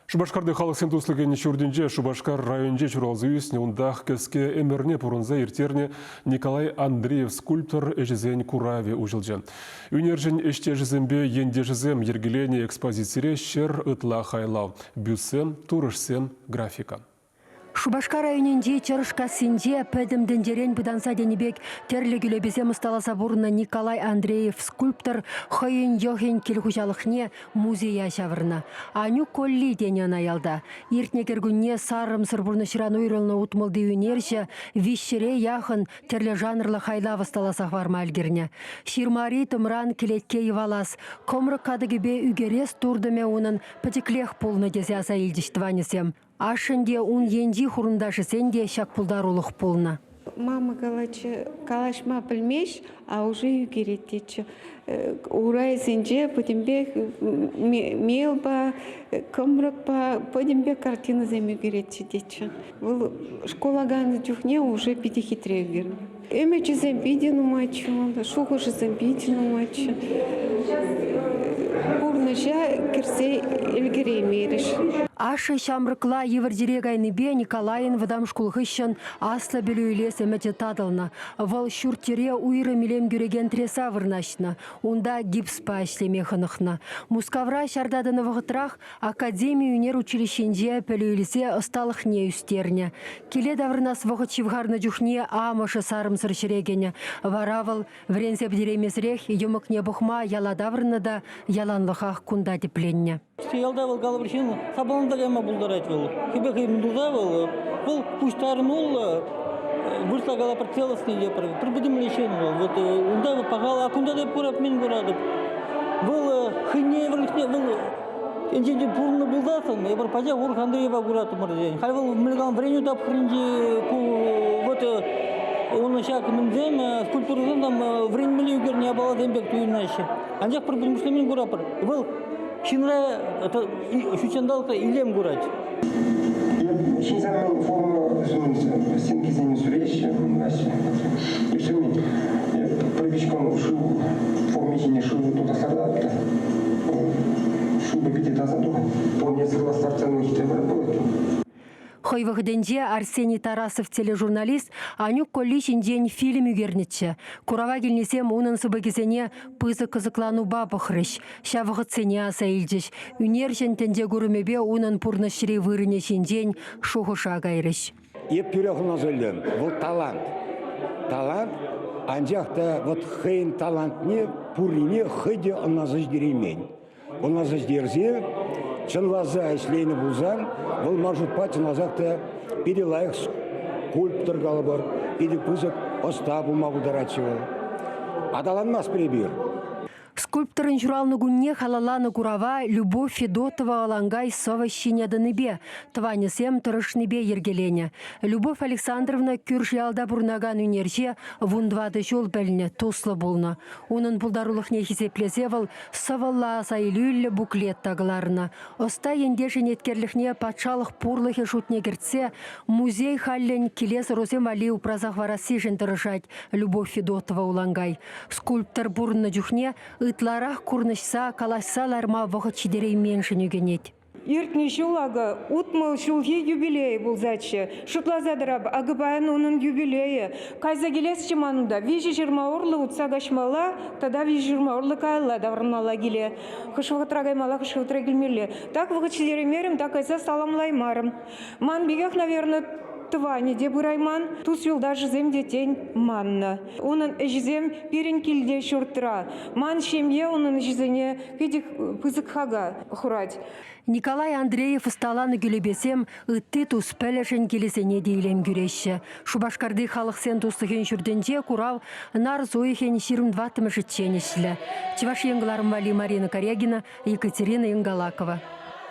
Шубашкарды халық сентуслыгын чурдинже Шубашкар районже чуралзы үсіне ұндақ кәске әмірне пұрынза ертерне Николай Андреев скульптор әжізен Курави ұжылжы. Үнержін әште жізімбе енде жізім ергелене экспозицире шер ұтла хайлау, бюссем, турышсем графика. Шубашкар районінде чарышкасынде пәдімден жерен бұданса денебек терлігілі безем ұсталаса бұрына Николай Андреев скульптор хойын йохен келхужалықне музея шавырна. Аню колли денен аялда. Ертнекер күнне сарым сырбұрны шыран ұйрылны ұтмылды үнерші вишшіре яхын терлі жанрлы хайла высталаса варма әлгерне. Ширмари тымран келетке евалас. Комры кадыгебе үгерес турдыме унын пәтеклех пулны дезяса илдіштванесем. Ашынде он енди хурундашы сенде шак пулдарулық полна. Мама калашма пілмеш, а уже югеретечі. Урай сенде подембек мелба, комракпа, подембек картина зем югеретечі. Школаганы дюхне уже пятихитре югерне. Эмечі замбидину мачу, шуғышы замбидину мачу. Бурныжа кірсе елгере меріш. Ашы шамрыкла евардирек айныбе Николайын вадам шкулғышын асла білуйлес әмәте тадылна. Вал шүртере уйры милем гүреген треса вырнашна. Унда гипс па әшлеме хынықна. Мускавра шардадыны вғытрах Академия үнер училищенде пілуйлесе ысталық не үстерне. Келе давырнас вғычивғарны жүхне амышы сарым сыршырегене. Варавыл врензеп деремесрех емік не бұхма яла давырны да яланлықақ кунда депленне. Ялдавыл галабршин сабалындагама булдарать был. Хибек имдузавыл, был пуштарнул, вырса галапар целостный лепар. Прибудем лечение. Вот ундавы погала, а кунда депурап мен гурадып. Был хине врлихне был. Инженер пурны булдасан, я бар пажа ур Андреева гурату мордень. Хайвал милган времени тап хринди вот он шаг минзем скульптурдан там времени югер не было дембек туйнаши. Анжак прибудем муслимин гурапар. Был Шинра это шучандалка илем гурать. Очень забавная форма стенки за несуреща. И все мне пробичком шу форме не шу тут оставляют. Шуба пятитаза тоже. Помню, согласно старцам их работают. Хойвахденде Арсений Тарасов тележурналист Анюк коллишин день фильм югернетче. Курава келнесем унын сыбагезене пызы кызыклану бабықрыш. Шавығы цене аса илдіш. Үнержен тенде гурымебе унын пурнышри вырынешін день шуғыша гайрыш. Еп түріғына зөлім. Бұл талант. Талант, анжақта вот хейн талант не пурине хыде оназыш деремень. Оназыш дерзе, чынлаза әшлейні бұлзан, бұл маршрут пати назақта перелайық скульптор галабар, или пызық оста бұлмағылдарачы бол. Адаланмас прибір. Скульпторын журалны гунне халаланы курава Любовь Федотова алангай сова щинядыныбе, тванесем тұрышныбе ергелене. Любовь Александровна күршиалда бурнаган үнерже вундвады жол бәліне тослы болна. Унын бұлдарулық не хизеплезевал савалла асайлюлі буклет тағыларына. Оста ендешін еткерліхне патшалық пурлығы шутне керце музей халлен келес Розем Алиу празақ вараси жындырышать Любовь Федотова улангай. Скульптор бурны жүхне ытларах курнышса калашсаларма вғыт чидерей меншін үгенет. Иртні шулага утмыл шулхи юбилей булзачы. Шутлазадыраб агыбайын onun юбилейі. Кайза келес чыманында вижи жирма орлы утсагашмала, тада вижи жирма орлы кайла давырнала келе. Хышвытрагаймала хышвытра келмелі. Так вғыт чидеремерім, так айса саламлаймарым. Ман бегех, наверное, Твани де бурайман, тус юлда жызем детень манна. Унын жызем перен килде шуртра. Ман шемье унын жызене педик пызык хага хурать. Николай Андреев ысталаны гүлебесем, ытты тус пәлешін келесене дейлем күреші. Шубашкарды халық сен тустығын жүрденде курал нар зойхен 22 жытченешлі. Чеваш еңгіларым Вали Марина Корягина, Екатерина Ингалакова.